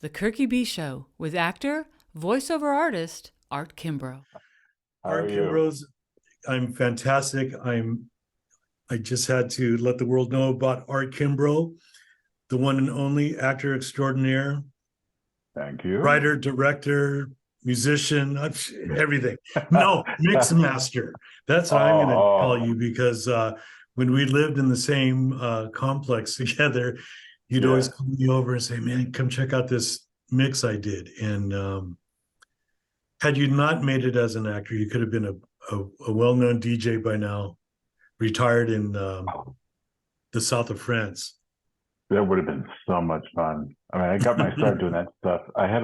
The Kirky B Show with actor, voiceover artist, Art Kimbro. How are Art you? Kimbro's, I'm fantastic. I just had to let the world know about Art Kimbro, the one and only actor extraordinaire, Thank you. writer, director, musician, everything. No, mix master. That's what I'm going to call Oh, you because when we lived in the same complex together, you'd always yeah. call me over and say, "Man, come check out this mix I did." And had you not made it as an actor, you could have been a well-known DJ by now, retired in the south of France. That would have been so much fun. I mean, I got my start doing that stuff. I had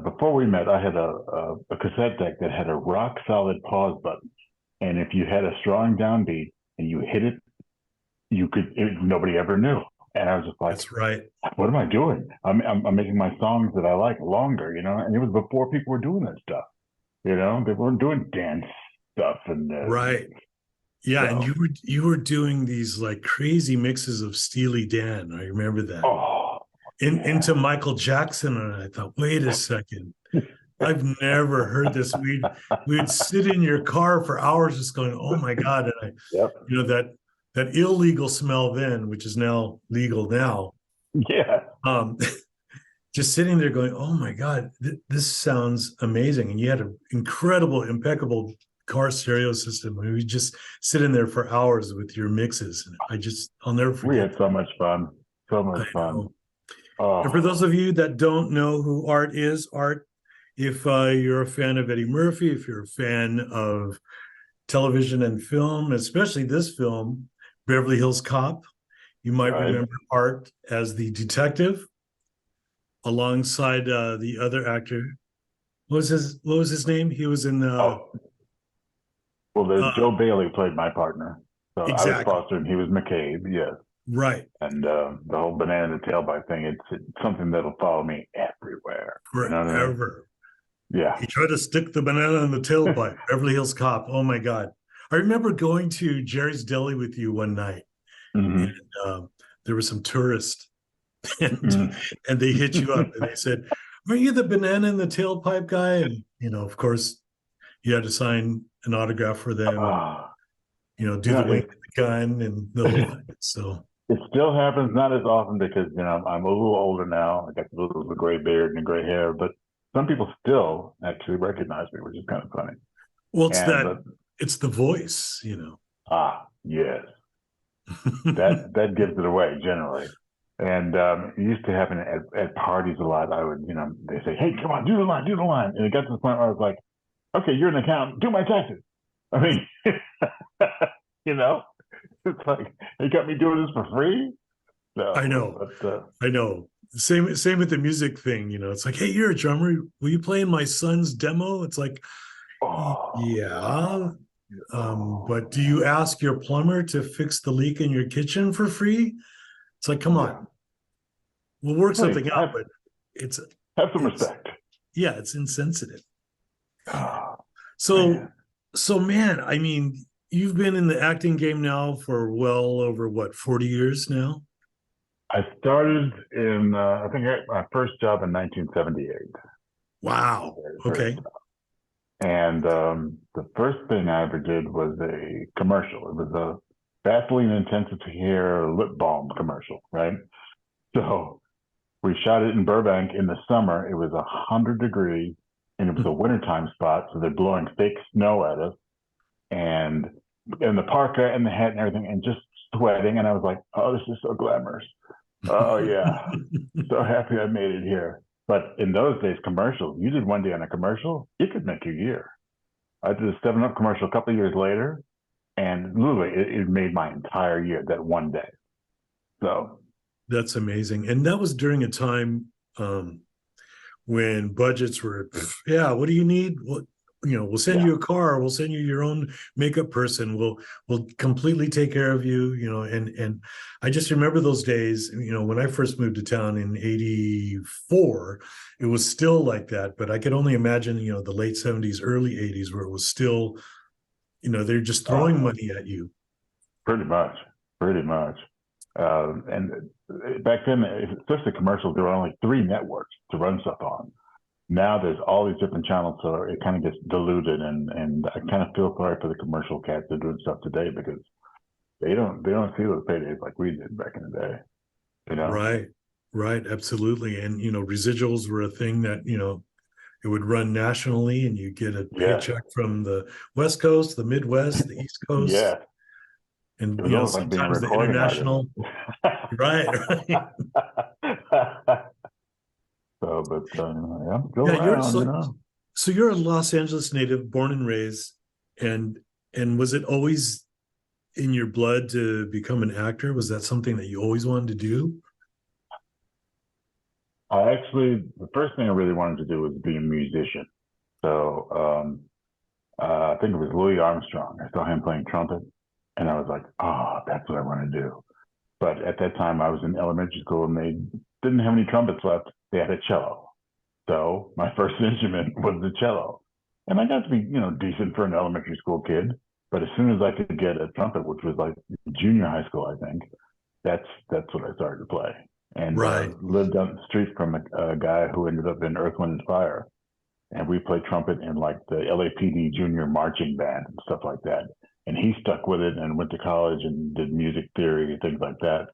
before we met, I had a cassette deck that had a rock solid pause button. And if you had a strong downbeat and you hit it, nobody ever knew. And I was just like, That's right. what am I doing? I'm making my songs that I like longer, and it was before people were doing that stuff. They weren't doing dance stuff and Right. Yeah, and so. you were doing these like crazy mixes of Steely Dan. I remember that. Oh, yeah. Into Michael Jackson, and I thought, wait a second, I've never heard this. We'd sit in your car for hours just going, oh my God. And Yep. that illegal smell then, which is now legal now. Yeah. Um, just sitting there going, oh my God, this sounds amazing. And you had an incredible, impeccable car stereo system. I mean, we just sit in there for hours with your mixes. And I'll never forget. We had so much fun. So much I fun. know. Oh, And for those of you that don't know who Art is, Art, if you're a fan of Eddie Murphy, if you're a fan of television and film, especially this film, Beverly Hills Cop, you might right. remember Art as the detective alongside the other actor. What was his name? He was in Oh, well, there's Joe Bailey played my partner. So I was exactly Foster and he was McCabe, yes. right. And the whole banana in the tailpipe thing, it's something that'll follow me everywhere. You know what I mean? Forever. Yeah. He tried to stick the banana in the tailpipe. Beverly Hills Cop. Oh my God. I remember going to Jerry's Deli with you one night, and Mm-hmm. there were some tourists, and Mm-hmm. and they hit you up and they said, "Are you the banana in the tailpipe guy?" And of course, you had to sign an autograph for them, and Oh, do the wink with the gun and the whole thing. So it still happens, not as often because, I'm a little older now. I got the gray beard and the gray hair, but some people still actually recognize me, which is kind of funny. well, And it's the voice, yes, that gives it away generally. And it used to happen at parties a lot. I would, they say, "Hey, come on, do the line, do the line." And it got to the point where I was like, "Okay, you're an accountant, do my taxes." I mean, you know, it's like they got me doing this for free. So, I know. but, I know. Same with the music thing, It's like, hey, you're a drummer. Will you play in my son's demo? It's like, oh, yeah. But do you ask your plumber to fix the leak in your kitchen for free? It's like, come yeah. on, we'll work Hey, something out, but it's have some it's respect. yeah, it's insensitive. Oh, So man. so man, I mean, you've been in the acting game now for well over what, 40 years now? I started in, I think my first job in 1978. Wow. Okay. And the first thing I ever did was a commercial. It was a Vaseline Intensity Hair lip balm commercial, right? So we shot it in Burbank in the summer. It was 100 degrees and it was a wintertime spot. So they're blowing fake snow at us and the parka and the hat and everything and just sweating. And I was like, oh, this is so glamorous. Oh, yeah. So happy I made it here. But in those days, commercials, you did one day on a commercial, it could make your year. I did a 7-Up commercial a couple of years later, and literally it made my entire year that one day. So That's amazing. And that was during a time when budgets were, yeah, what do you need? Well, we'll send yeah, you a car, we'll send you your own makeup person, we'll completely take care of you, and I just remember those days, when I first moved to town in 84, it was still like that, but I could only imagine, the late 70s, early 80s, where it was still, they're just throwing money at you. pretty much. And back then, especially commercials, there were only 3 networks to run stuff on. Now there's all these different channels, so it kind of gets diluted, and I kind of feel sorry for the commercial cats that are doing stuff today because they don't see those paydays like we did back in the day. You know? Right, absolutely. And residuals were a thing that it would run nationally, and you get a paycheck from the West Coast, the Midwest, the East Coast, Yeah, and it was almost like being a sometimes the recording international. Right. So, but yeah, I'm still Yeah, around. so you're a Los Angeles native, born and raised, and was it always in your blood to become an actor? Was that something that you always wanted to do? The first thing I really wanted to do was be a musician. So I think it was Louis Armstrong. I saw him playing trumpet, and I was like, oh, that's what I want to do. But at that time, I was in elementary school, and they didn't have any trumpets left. They had a cello. So my first instrument was the cello. And I got to be, decent for an elementary school kid. But as soon as I could get a trumpet, which was like junior high school, I think, that's what I started to play. And lived down the street from a guy who ended up in Earth, Wind, and Fire. And we played trumpet in like the LAPD junior marching band and stuff like that. And he stuck with it and went to college and did music theory and things like that.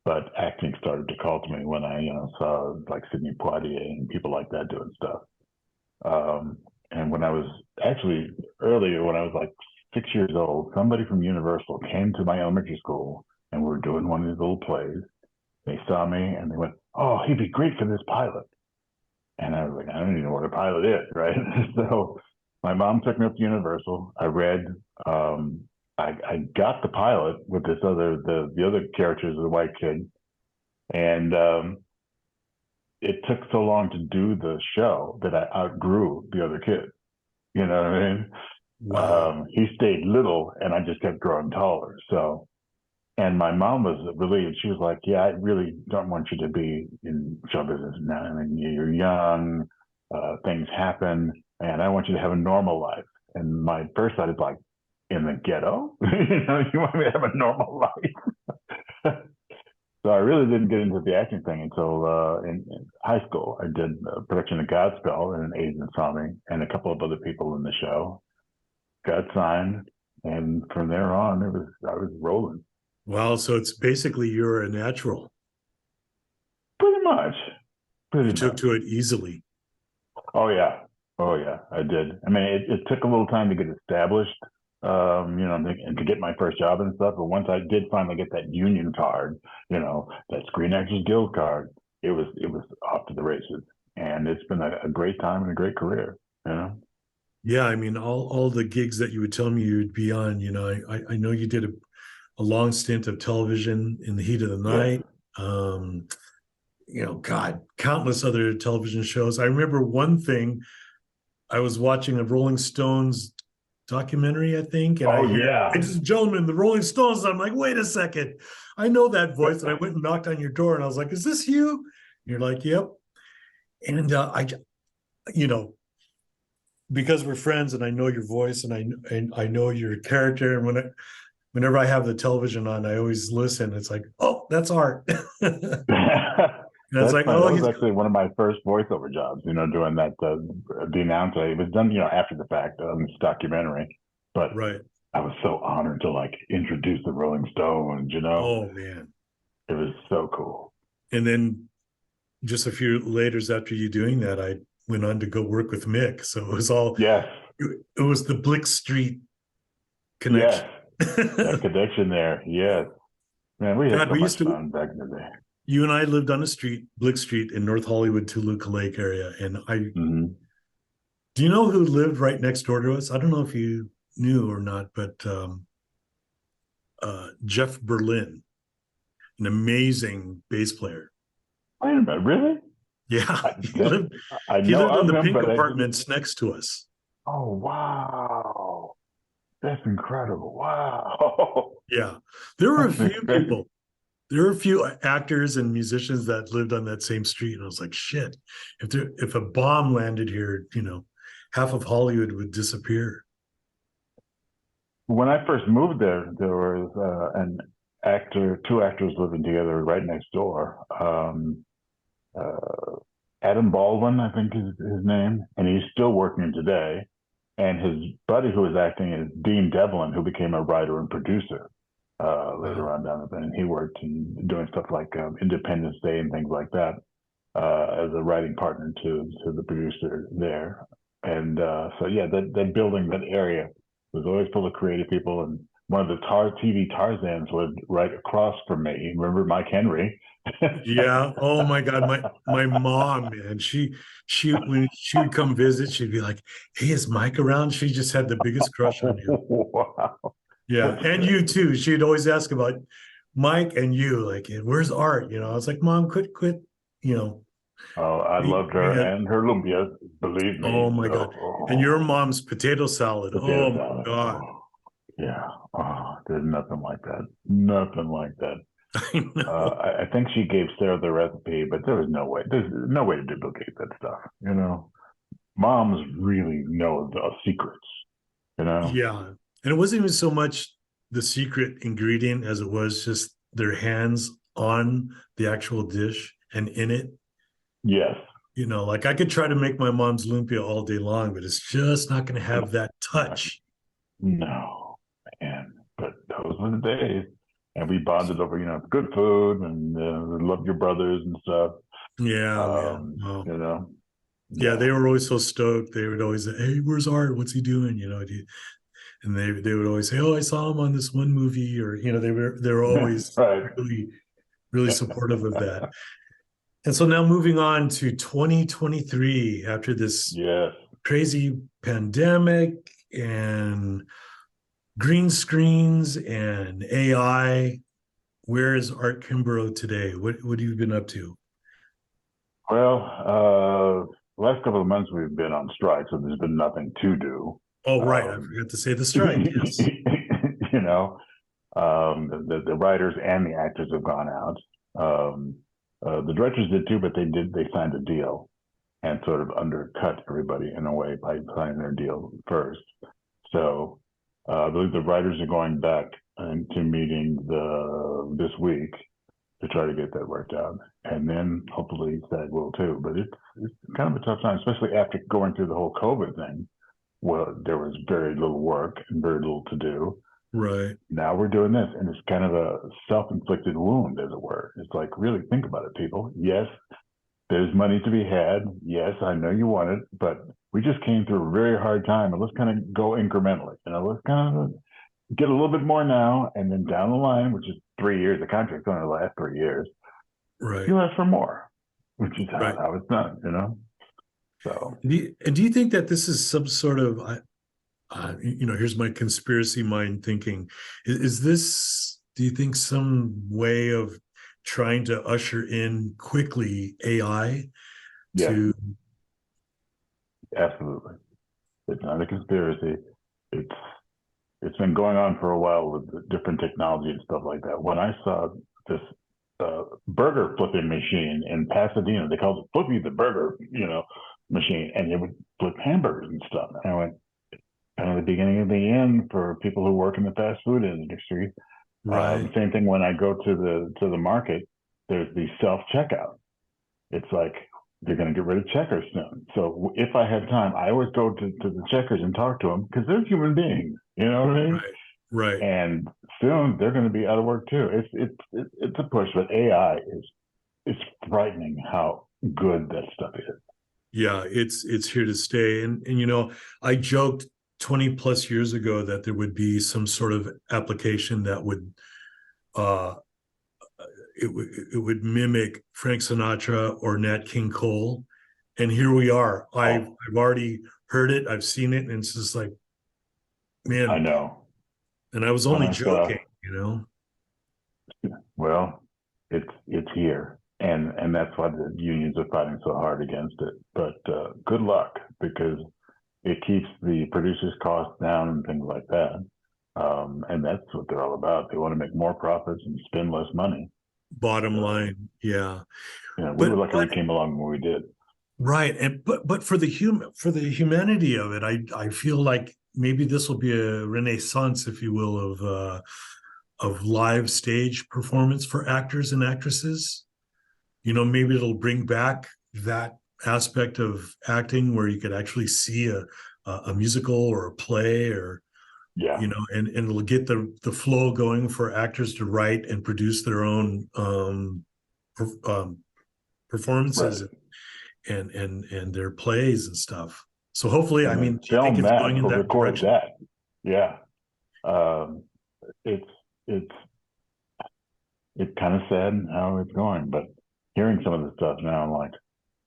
But acting started to call to me when I, saw like Sidney Poitier and people like that doing stuff. And when I was actually earlier, when I was like 6 years old, somebody from Universal came to my elementary school and we were doing one of these little plays. They saw me and they went, oh, he'd be great for this pilot. And I was like, I don't even know what a pilot is, right? So my mom took me up to Universal. I read, I got the pilot with the other characters of the white kid. And it took so long to do the show that I outgrew the other kid. You know what I mean? Wow. He stayed little and I just kept growing taller. So, and my mom was relieved. She was like, yeah, I really don't want you to be in show business now. I mean, you're young, things happen, and I want you to have a normal life. And my first thought is like, in the ghetto? You want me to have a normal life? So I really didn't get into the acting thing until in high school. I did a production of Godspell, and an agent saw me, and a couple of other people in the show. Got signed, and from there on, I was rolling. Wow. So it's basically you're a natural. Pretty much. You took to it easily. Oh yeah, I did. I mean, it took a little time to get established, and to get my first job and stuff. But once I did finally get that union card, that Screen Actors Guild card, it was off to the races, and it's been a great time and a great career. Yeah, I mean, all the gigs that you would tell me you'd be on. I know you did a long stint of television in the heat of the night. God, countless other television shows. I remember one thing. I was watching a Rolling Stones documentary, I think, and ladies and gentlemen, the Rolling Stones. And I'm like, wait a second, I know that voice, and I went and knocked on your door, and I was like, is this you? And you're like, yep. And because we're friends, and I know your voice, and I know your character, and whenever I have the television on, I always listen. It's like, oh, that's Art. And it's like, that was actually one of my first voiceover jobs, doing that, the announcer. It was done, after the fact on this documentary. But I was so honored to introduce the Rolling Stones, Oh, man. It was so cool. And then just a few later after you doing that, I went on to go work with Mick. So it was all, it was the Blick Street connection. Yes, that connection there. Yes. Man, we had so much fun back in the day. You and I lived on a street, Blick Street, in North Hollywood, Toluca Lake area. And do you know who lived right next door to us? I don't know if you knew or not, but Jeff Berlin, an amazing bass player. Wait a minute, really? Yeah. He lived in the pink apartments next to us. Oh, wow. That's incredible. Wow. Yeah. There were a few people. There were a few actors and musicians that lived on that same street. And I was like, shit, if a bomb landed here, half of Hollywood would disappear. When I first moved there was an two actors living together right next door. Adam Baldwin, I think is his name, and he's still working today. And his buddy who was acting is Dean Devlin, who became a writer and producer later on down the line. And he worked in doing stuff like Independence Day and things like that as a writing partner to the producer there. And so, yeah, that building, that area was always full of creative people. And one of the TV Tarzans lived right across from me. Remember Mike Henry? Yeah. Oh my God. My mom, man, she when she would come visit, she'd be like, "Hey, is Mike around?" She just had the biggest crush on you. Wow. Yeah. And you too. She'd always ask about Mike and you, like, where's Art? You know, I was like, Mom, quit, you know. Oh, I loved her and her lumpia, believe me. Oh my God. And your mom's potato salad. Potato Oh salad. my God. Oh, yeah. Oh, there's nothing like that. Nothing like that. I know. I think she gave Sarah the recipe, but there was no way. There's no way to duplicate that stuff. You know, moms really know the secrets. You know. Yeah. And it wasn't even so much the secret ingredient as it was just their hands on the actual dish and in it. Yes. You know, like I could try to make my mom's lumpia all day long, but it's just not going to have that touch. No, man. But those were the days. And we bonded over, good food and loved your brothers and stuff. Yeah, man. Oh. You know. Yeah, they were always so stoked. They would always say, "Hey, where's Art? What's he doing?" You know, and they would always say, "Oh, I saw him on this one movie," or they were always right. really supportive of that. And so now moving on to 2023, after this crazy pandemic and green screens and AI, where is Art Kimbro today? What have you been up to? Well, the last couple of months we've been on strike, so there's been nothing to do. Oh, right. I forgot to say the strike. Yes. The writers and the actors have gone out. The directors did too, but they signed a deal and sort of undercut everybody in a way by signing their deal first. So I believe the writers are going back into meeting this week to try to get that worked out, and then hopefully SAG will too. But it's kind of a tough time, especially after going through the whole COVID thing. Well, there was very little work and very little to do. Right. Now we're doing this, and it's kind of a self-inflicted wound, as it were. It's like, really think about it, people. Yes, there's money to be had. Yes, I know you want it, but we just came through a very hard time, and let's kind of go incrementally. Let's kind of get a little bit more now, and then down the line, which is 3 years, the contract's only the last 3 years. Right. You ask for more, which is right. how it's done, So. Do you think that this is some sort of here's my conspiracy mind thinking. Is this, do you think, some way of trying to usher in quickly AI to? Absolutely. It's not a conspiracy. It's been going on for a while with different technology and stuff like that. When I saw this burger flipping machine in Pasadena, they called it Flippy the Burger, machine, and it would flip hamburgers and stuff. And I went, kind of the beginning of the end for people who work in the fast food industry. Right. Same thing when I go to the market, there's the self-checkout. It's like they're going to get rid of checkers soon. So if I have time, I always go to the checkers and talk to them because they're human beings. You know what I mean? Right. And soon they're going to be out of work too. It's a push, but AI it's frightening how good that stuff is. Yeah, it's here to stay. And I joked 20 plus years ago that there would be some sort of application that would it would mimic Frank Sinatra or Nat King Cole, and here we are. I've already heard it, I've seen it, and it's just like, man, I know. And I was only joking, Well, it's here, and that's why the unions are fighting so hard against it. But good luck, because it keeps the producers' costs down and things like that. And that's what they're all about. They want to make more profits and spend less money. Bottom line, yeah. We were lucky we came along when we did. Right, but for the humanity of it, I feel like maybe this will be a renaissance, if you will, live stage performance for actors and actresses. Maybe it'll bring back that aspect of acting where you could actually see a musical or a play, or Yeah. and it'll get the flow going for actors to write and produce their own performances, Right. and their plays and stuff. So hopefully, And I mean, then do you think film it's that going in or that record direction? that. Yeah. Um, it's kind of sad how it's going, but hearing some of the stuff now, I'm like,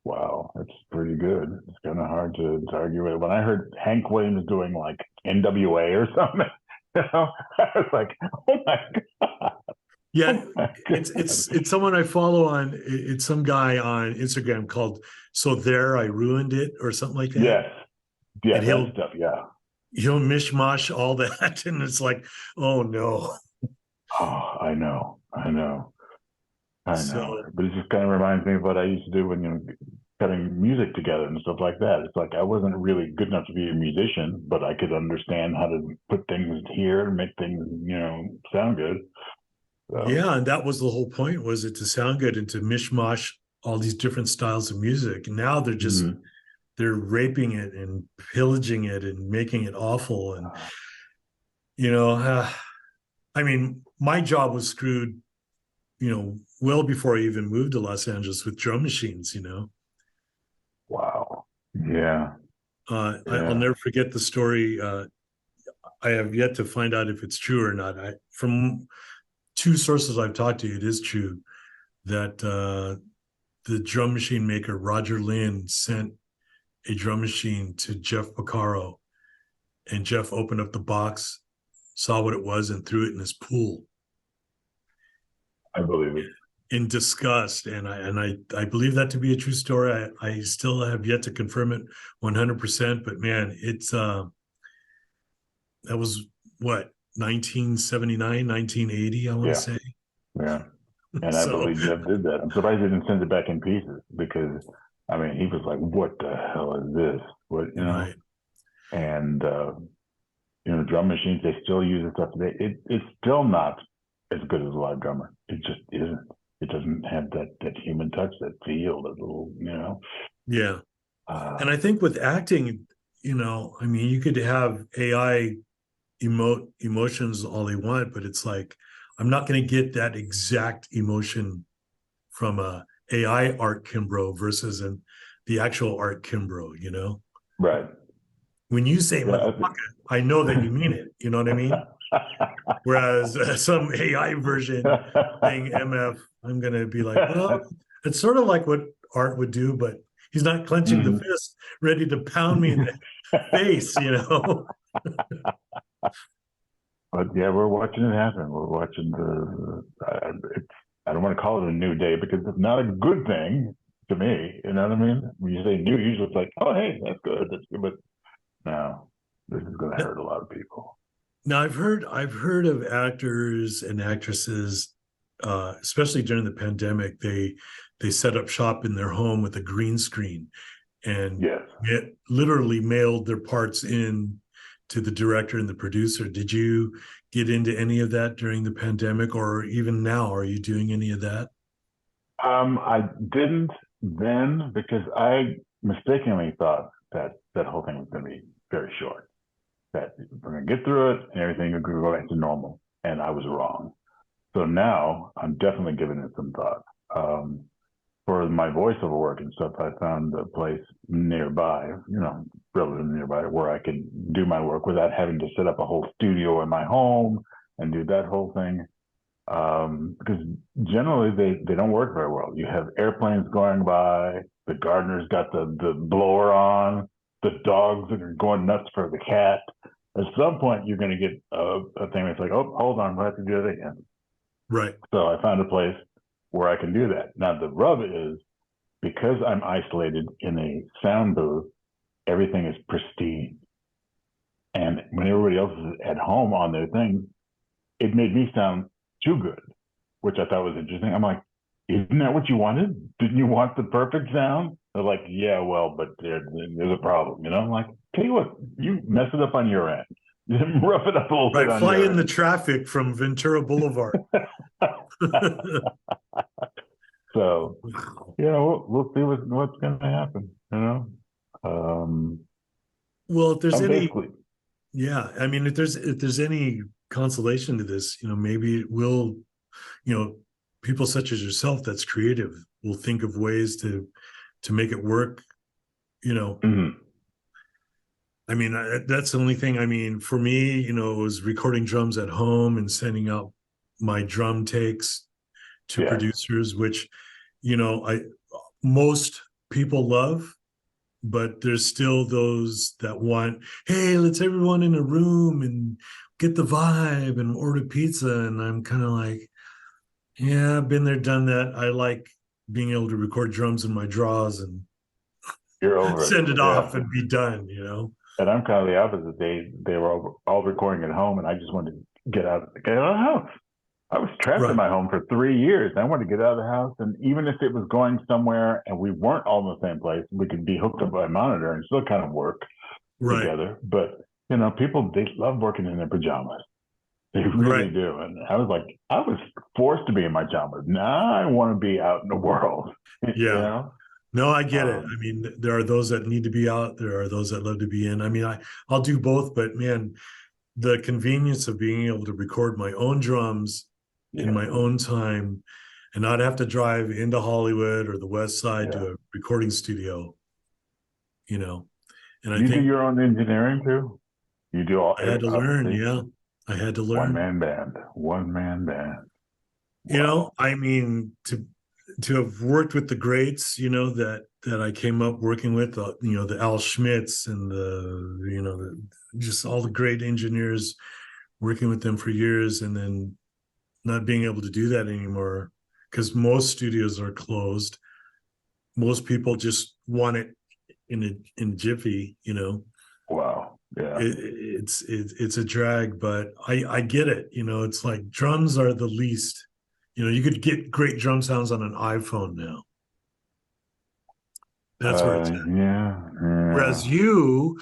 wow, it's pretty good. It's kind of hard to argue with. When I heard Hank Williams doing like NWA or something, I was like, oh my god, Yeah, oh my it's god. it's someone I follow on. It's some guy on Instagram called "So There I Ruined It" or something like that, Yes, yeah, and that he'll stuff. Yeah. he'll mishmash all that, and it's like, oh no. Oh, I know, I know, I know. So But it just kind of reminds me of what I used to do when cutting music together and stuff like that. It's like I wasn't really good enough to be a musician, but I could understand how to put things here and make things, sound good. So, yeah, and that was the whole point, was it to sound good and to mishmash all these different styles of music. And now mhm. they're raping it and pillaging it and making it awful. And you know, uh, I mean, my job was screwed, well before I even moved to Los Angeles with drum machines. Wow. Yeah. I'll Yeah. never forget the story. I have yet to find out if it's true or not. From two sources I've talked to, it is true that the drum machine maker Roger Lynn sent a drum machine to Jeff Porcaro, and Jeff opened up the box, saw what it was, and threw it in his pool I believe it. in disgust. And I believe that to be a true story. I still have yet to confirm it 100%, but man, it's that was what, 1979, 1980, I want to Yeah. say. Yeah. And I So believe Jeff did that. I'm surprised he didn't send it back in pieces because, I mean, he was like, what the hell is this? right. And, drum machines, they still use it stuff today. It's still not as good as a live drummer. It just isn't. It doesn't have that human touch, that feel, that little, Yeah. And uh, I think with acting, I mean, you could have AI emotions all they want, but it's like, I'm not going to get that exact emotion from a AI Art Kimbro versus the actual Art Kimbro. right. When you say Yeah. motherfucker, I know that you mean it. You know what I mean? Whereas some AI version saying MF, I'm going to be like, well, it's sort of like what Art would do, but he's not clenching the Mhm. fist ready to pound me in the face. But yeah, we're watching it happen. We're watching I don't want to call it a new day because it's not a good thing to me. You know what I mean? When you say new, usually it's like, oh, hey, that's good. That's good. But no, this is going to hurt a lot of people. Now I've heard of actors and actresses, especially during the pandemic, they set up shop in their home with a green screen and Yes. it literally mailed their parts in to the director and the producer. Did you get into any of that during the pandemic, or even now? Are you doing any of that? I didn't then because I mistakenly thought that whole thing was going to be very short. That we're going to get through it and everything will go back to normal. And I was wrong. So now I'm definitely giving it some thought. For my voiceover work and stuff, I found a place nearby, relatively nearby, where I can do my work without having to set up a whole studio in my home and do that whole thing. Because generally they don't work very well. You have airplanes going by, the gardener's got the blower on, the dogs are going nuts for the cat. At some point, you're going to get a thing that's like, oh, hold on, we'll have to do it again. Right. So I found a place where I can do that. Now, the rub is because I'm isolated in a sound booth, everything is pristine. And when everybody else is at home on their thing, it made me sound too good, which I thought was interesting. I'm like, isn't that what you wanted? Didn't you want the perfect sound? They're like, yeah, well, but there's a problem. I'm like, tell you what, you mess it up on your end. rough it up a little bit Right, on fly your in the traffic from Ventura Boulevard. So, Wow. we'll see what's going to happen. Um, Well, if there's I'm any, basically, yeah, I mean, if there's any consolation to this, maybe it will, people such as yourself that's creative will think of ways to make it work. mhm, I mean, that's the only thing. I mean, for me, it was recording drums at home and sending out my drum takes to yes, producers, which, I most people love, but there's still those that want, hey, let's everyone in a room and get the vibe and order pizza. And I'm kind of like, yeah, I've been there, done that. I like being able to record drums in my draws and you're over it. send it Yeah. off and be done, And I'm kind of the opposite. They were all recording at home, and I just wanted to get out of the house. I was trapped in Right, my home for 3 years. I wanted to get out of the house, and even if it was going somewhere and we weren't all in the same place, we could be hooked up by a monitor and still kind of work right, together. But people, they love working in their pajamas. They really right. do. And I was like, I was forced to be in my pajamas. Now I want to be out in the world. you Yeah. know? No, I get it. I Um, mean, there are those that need to be out. There are those that love to be in. I mean, I'll do both, but man, the convenience of being able to record my own drums in yeah, my own time and not have to drive into Hollywood or the West Side yeah. to a recording studio, you know. And I You do think your own engineering too? You do all I had to learn, obviously yeah. I had to one learn. man band, one man band. Wow. I mean, to have worked with the greats, that I came up working with, the Al Schmitz and just all the great engineers, working with them for years, and then not being able to do that anymore because most studios are closed. Most people just want it in a jiffy. Wow. Yeah. It's a drag, but I get it. It's like drums are the least. You could get great drum sounds on an iPhone now. That's where it's at. Yeah. Yeah. Whereas you're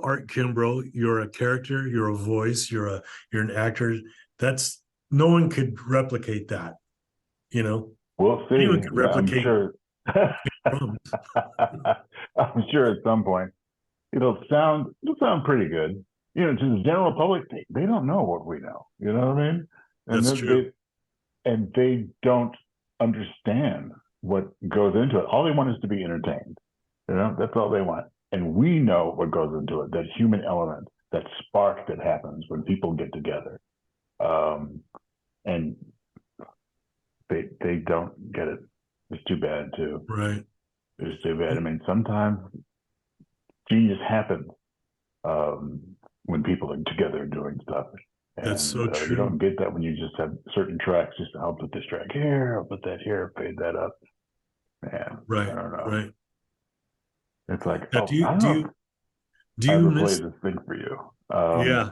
Art Kimbro, you're a character, you're a voice, you're an actor. That's no one could replicate that. You know, We'll anyone see. could I'm replicate sure. drums. I'm sure at some point it'll sound pretty good. To the general public, they don't know what we know. You know what I mean? And That's then true. they don't understand what goes into it. All they want is to be entertained. That's all they want. And we know what goes into it, that human element, that spark that happens when people get together. And they don't get it. It's too bad too. Right. It's too bad. I mean, sometimes genius happens when people are together doing stuff. That's And so you true. don't get that when you just have certain tracks. Just I'll put this track here, I'll put that here, fade that up. Man, I Right. don't know. Right. It's like, Now, oh, I don't know if do I you ever played miss? this thing for you. Yeah.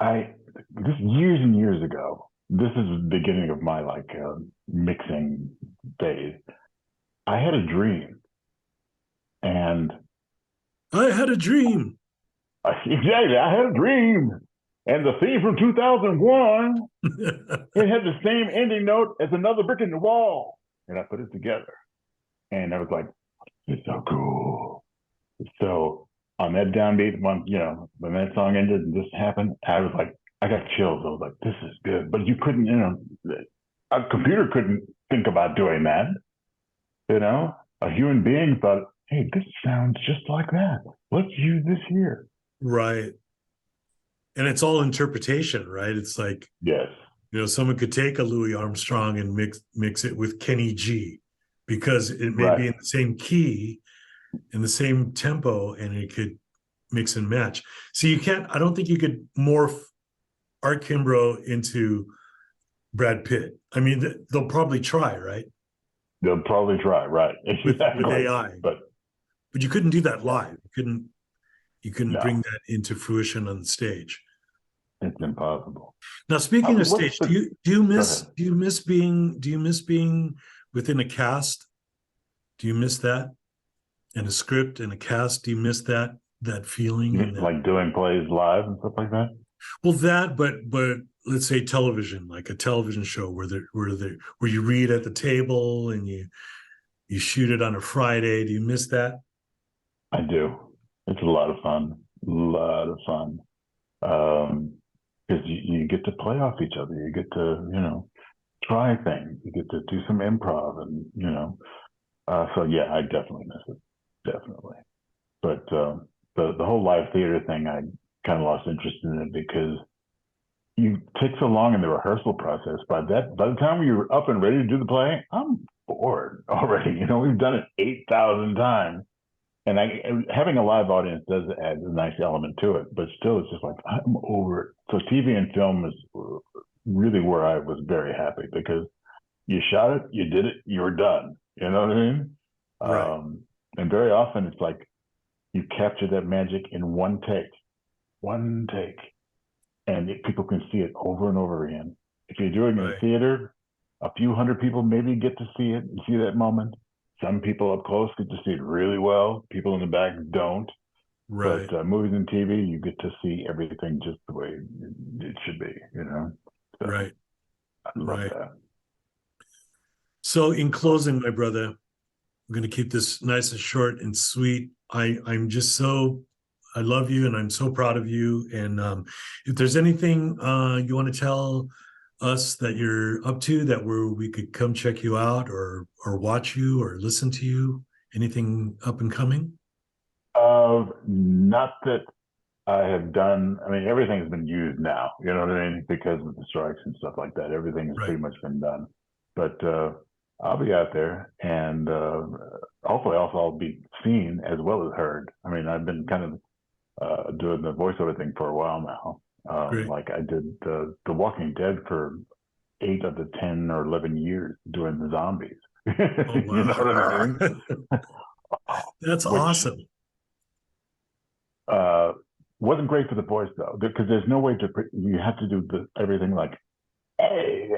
I this years and years ago. This is the beginning of my mixing days. I had a dream, and I had a dream. exactly, I had a dream, and the theme from 2001. It had the same ending note as Another Brick in the Wall, and I put it together, and I was like, "It's so cool." So on that downbeat, when that song ended and this happened, I was like, I got chills. I was like, "This is good," but you couldn't, a computer couldn't think about doing that. A human being thought, "Hey, this sounds just like that. Let's use this here." Right. And it's all interpretation, right? It's like, Yes. someone could take a Louis Armstrong and mix it with Kenny G because it may Right. be in the same key, in the same tempo, and it could mix and match. So I don't think you could morph Art Kimbrough into Brad Pitt. I mean, they'll probably try, right? They'll probably try, right? With Exactly. AI. But But you couldn't do that yeah, live. You couldn't bring no, that into fruition on the stage. it's impossible. Now, speaking of What's stage, the? do you Go miss ahead. being within a cast? Do you miss that? And a script and a cast? Do you miss that? that feeling and that, Like doing plays live and stuff like that. well, that, but let's say television, like a television show where you read at the table and you shoot it on a Friday. Do you miss that? I do. It's a lot of fun. A lot of fun. Because you get to play off each other. You get to, try things. You get to do some improv and, so yeah, I definitely miss it. Definitely. But the whole live theater thing, I kind of lost interest in it because you take so long in the rehearsal process. By the time you're up and ready to do the play, I'm bored already. We've done it 8,000 times. And having a live audience does add a nice element to it, but still, it's just like I'm over it. So TV and film is really where I was very happy because you shot it, you did it, you were done. You know what I mean? Right. And very often it's like you capture that magic in one take, and people can see it over and over again. If you're doing it in a theater, a few hundred people maybe get to see it and see that moment. Some people up close get to see it really well. People in the back don't. Right. But movies and TV, you get to see everything just the way it should be, So Right. I love that. So in closing, my brother, I'm going to keep this nice and short and sweet. I love you and I'm so proud of you. And if there's anything you want to tell us that you're up to, that we could come check you out or watch you or listen to you, anything up and coming? Not that I have done. I mean, everything has been used now, you know what I mean? Because of the strikes and stuff like that. Everything has pretty much been done. But I'll be out there and hopefully also I'll be seen as well as heard. I mean, I've been kind of doing the voiceover thing for a while now. Like I did the Walking Dead for 8 of the 10 or 11 years doing the zombies. Oh, wow. You know what I mean? That's awesome. Wasn't great for the voice though, because there's no way you have to do everything like, hey,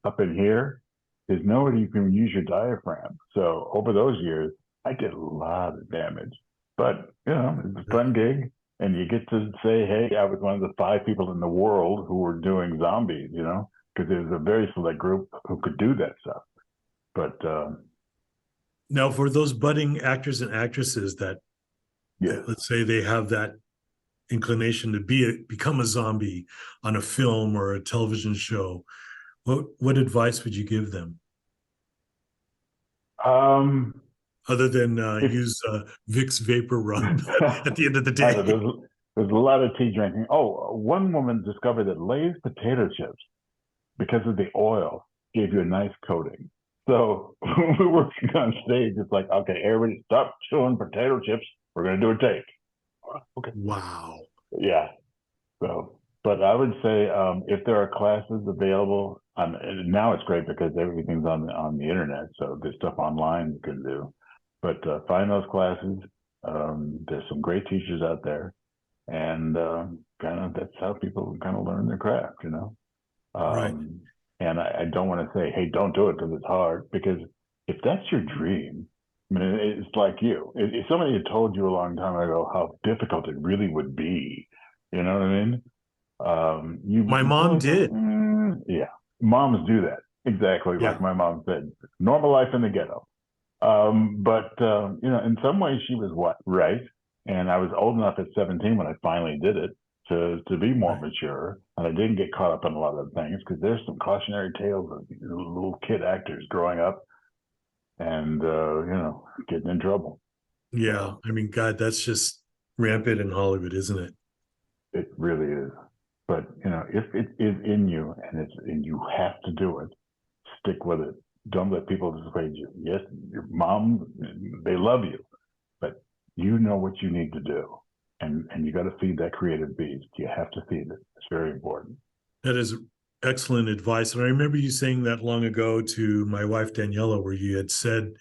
up in here. There's no way you can use your diaphragm. So over those years, I did a lot of damage. But, it's a fun gig. And you get to say, hey, I was one of the 5 people in the world who were doing zombies, because there's a very select group who could do that stuff. But now for those budding actors and actresses that, let's say they have that inclination to become a zombie on a film or a television show, what advice would you give them? Other than use Vicks Vapor Rub at the end of the day. There's a lot of tea drinking. Oh, one woman discovered that Lay's potato chips, because of the oil, gave you a nice coating. So when we're working on stage, it's like, okay, everybody stop chewing potato chips. We're going to do a take. Okay. Wow. Yeah. So, but I would say if there are classes available, now it's great because everything's on the internet. So there's stuff online you can do. But find those classes. There's some great teachers out there. And that's how people kind of learn their craft, Right. And I don't want to say, hey, don't do it because it's hard. Because if that's your dream, I mean, it's like you. If somebody had told you a long time ago how difficult it really would be, you know what I mean? My mom did. Yeah, moms do that exactly like my mom said. Normal life in the ghetto. But in some ways she was right. And I was old enough at 17 when I finally did it to be more mature, and I didn't get caught up in a lot of things because there's some cautionary tales of little kid actors growing up and getting in trouble. Yeah, I mean, God, that's just rampant in Hollywood, isn't it? It really is. But if it is in you and you have to do it, stick with it. Don't let people dissuade you. Yes, your mom, they love you, but you know what you need to do. And you got to feed that creative beast. You have to feed it. It's very important. That is excellent advice. And I remember you saying that long ago to my wife, Daniela, where you had said,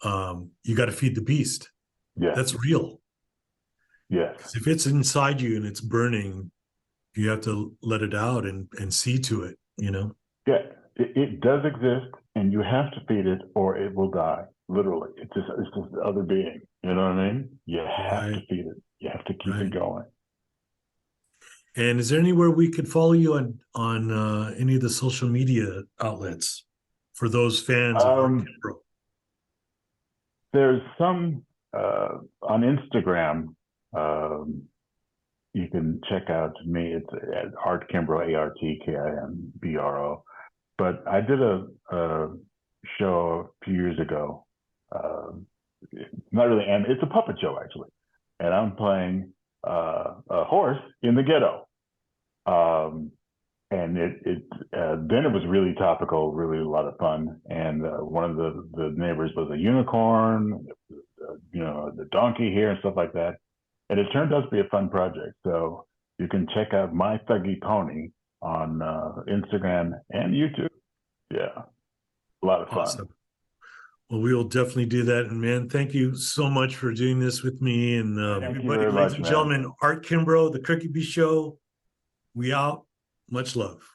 you got to feed the beast. Yeah. That's real. Yes. Because if it's inside you and it's burning, you have to let it out and see to it, Yeah, it does exist, and you have to feed it or it will die. Literally. It's just the other being, You know what I mean? You have to Right. feed it. You have to keep Right. it going. And is there anywhere we could follow you on any of the social media outlets for those fans of Art Um, Kimbro? there's some on Instagram. Um, you can check out me. It's at Art Kimbro, ARTKIMBRO. But I did a show a few years ago. It's not really, and it's a puppet show actually, and I'm playing a horse in the ghetto. Um, and then it was really topical, really a lot of fun. And one of the neighbors was a unicorn, the donkey here and stuff like that. And it turned out to be a fun project. So you can check out My Thuggy Pony on Instagram and YouTube. Yeah, a lot of fun. Awesome. Well, we will definitely do that. And man, thank you so much for doing this with me. And Thank you everybody, very ladies much, and man. gentlemen, Art Kimbro, the Cookie Bee Show. We out. Much love.